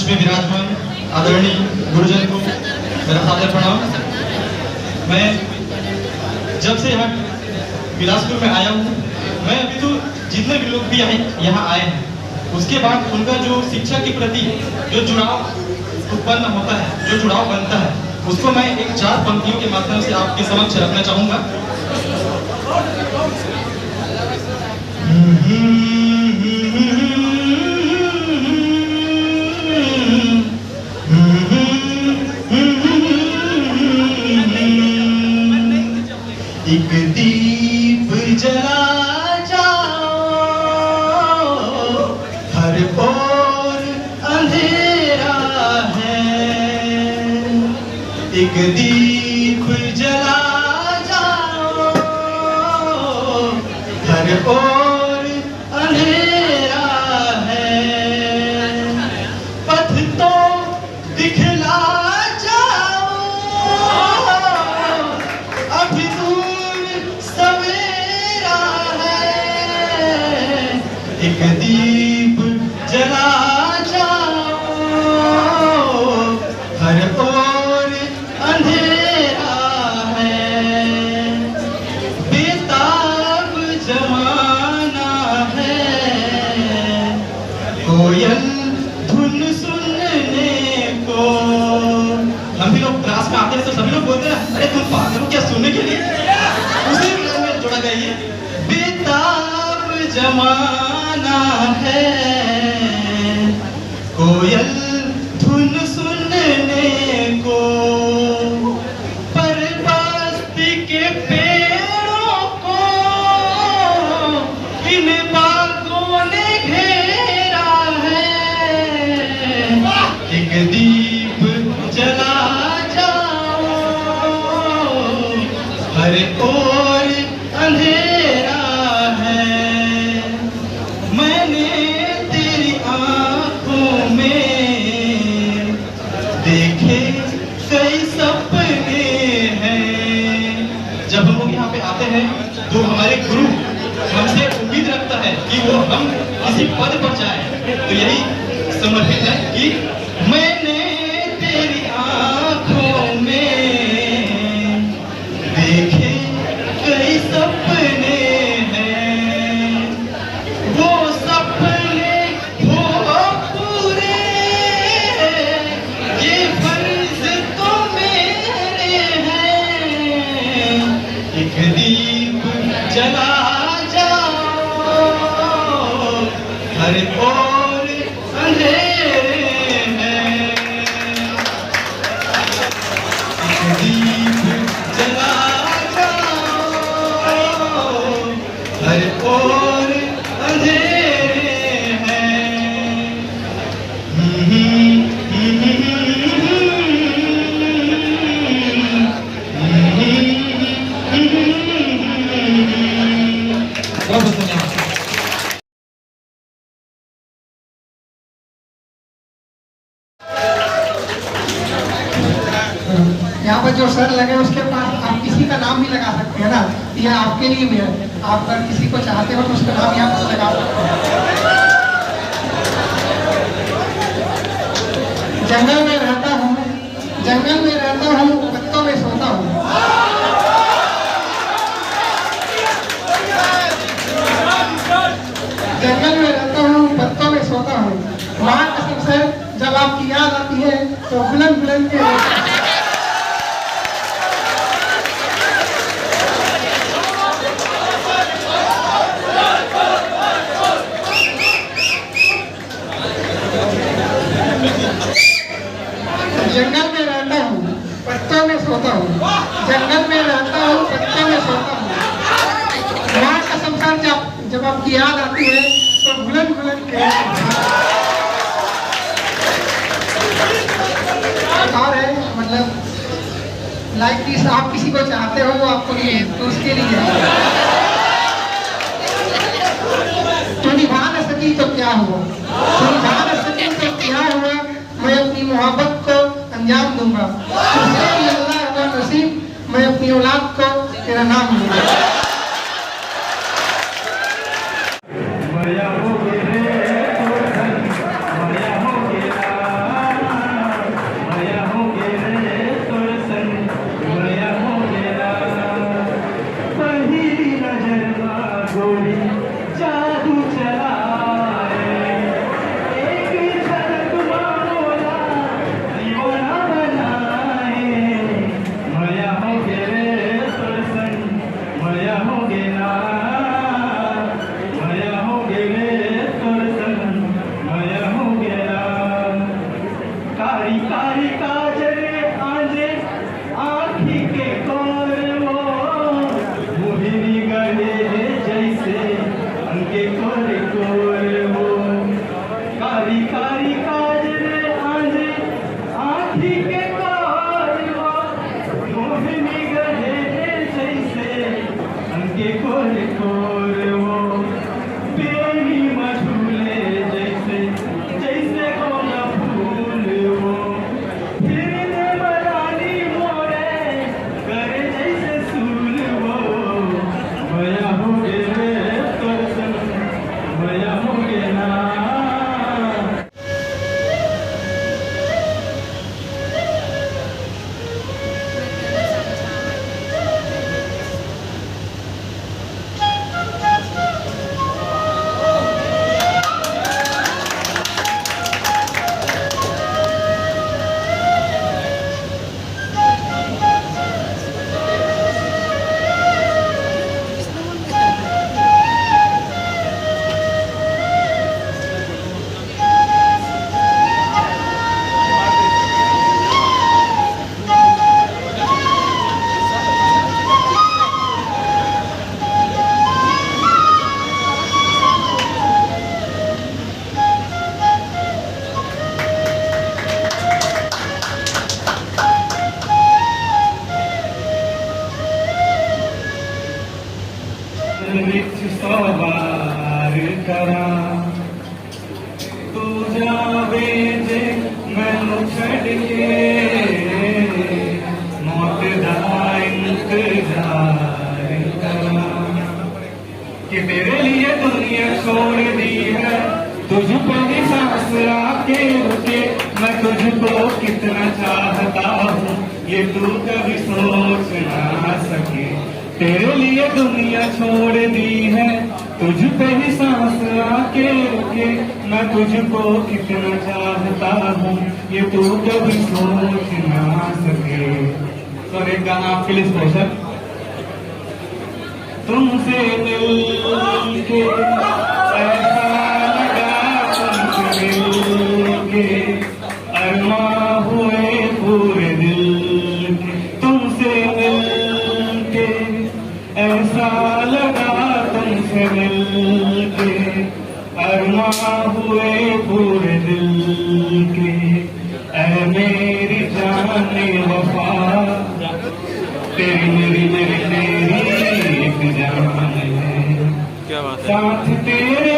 मंच में विराजमान आदरणीय गुरुजन को मेरा सादर प्रणाम। मैं जब से यहाँ बिलासपुर में आया हूँ, मैं अभी तो जितने भी लोग भी यहाँ आए हैं, उसके बाद उनका जो शिक्षा के प्रति जो जुड़ाव उत्पन्न होता है, जो जुड़ाव बनता है, उसको मैं एक 4 पंक्तियों के माध्यम से आपके समक्ष रखना चाहूंगा। एक दीप जला जाओ, हर ओर अंधेरा है। एक दीप जला जाओ, हर ओर अंधेरा है। पथ तो दिखला जाओ, अभी एक दीप जला जाओ, हर ओर अंधेरा है। बेताब जमाना है, कोयल धुन सुनने को। हम भी लोग क्लास में आते हैं तो सभी लोग बोलते हैं, अरे तुम पागल हो क्या सुनने के लिए? उसी में जोड़ा गया ये बेताब जमाना है, कोयल धुन सुनने को। पर बस्ती के पेड़ों को इन बागों ने घेरा है। एक दीप जला जाओ, हर ओर अंधेरा है। मैंने तेरी आंखों में देखे कई सपने हैं। जब हम लोग यहाँ पे आते हैं तो हमारे गुरु हमसे उम्मीद रखता है कि वो हम किसी पद पर जाए, तो यही समर्पित है कि मैंने तेरी आंखों में देखे कई सपने हैं। वो सपने हो पूरे, ये फर्ज तो मेरे हैं। एक दीप जला जाओ, हर ओर अंधेरे हैं। एक दीप जला जाओ, हर ओर अंधेरे हैं। बहुत धन्यवाद। यहाँ पर जो सर लगे उसके पास आप किसी का नाम भी लगा सकते हैं ना, ये आपके लिए भी है। आप अगर किसी को चाहते हो तो उसका नाम यहाँ पर लगा सकते हैं। जंगल में रहता हूँ, जंगल में रहता हूँ, पत्तों में सोता हूँ। जंगल में रहता हूँ, पत्तों में सोता हूँ। माँ कसम से जब आपकी याद आती है तो बुलंद बुलंद के जंगल में रहता हूँ, पत्तों में सोता हूँ। जंगल में रहता हूँ, पत्तों में सोता हूँ। माँ कसम से जब आपकी याद आती है तो बुलंद बुलंद के और है, मतलब लाइक दिस। आप किसी को चाहते हो वो आपको लिए, तो उसके लिए तो निभा न सकी तो क्या हुआ, तो निभा न सकी तो क्या हुआ। मैं अपनी मोहब्बत को अंजाम दूंगा, तुझसे भी अल्लाह का नसीब। मैं अपनी औलाद को तेरा नाम दूंगा। माया हो गे रे, माया हो गे। फीके कोर वो मोहिनी गहे जैसे अंके कोर कोर वो बेनी मझूले जैसे जैसे गोला फूल वो फिरने बरानी मोरे करे जैसे सूल वो मया हो गे दर्शन मया हो गे ना ਵਿੱਚ ਸਵਾਰ ਕਰਾਂ ਤੂੰ ਜਾਵੇ ਜੇ ਮੈਨੂੰ ਛੱਡ ਕੇ ਮੌਤ ਦਾ ਇੰਤਜ਼ਾਰ ਕਰਾਂ कि तेरे लिए दुनिया छोड़ दी है तुझ पे ही सांस आके रुके मैं तुझको कितना चाहता हूँ ये तू कभी सोच ना सके तेरे लिए दुनिया छोड़ दी है तुझ पे ही सांस आके रुके मैं तुझको कितना चाहता हूँ ये तू कभी सोच ना सके। तो एक गाना आपके लिए स्पेशल तुमसे मिलके ऐसा लगा तुमसे मिलके अरमा हुए पूरे दिल के तुमसे मिलके ऐसा लगा तुमसे मिलके अरमा हुए पूरे दिल के ऐ मेरी जाने वफा तेरी मेरी मेरी मेरी एक जान है क्या बात है। साथ तेरे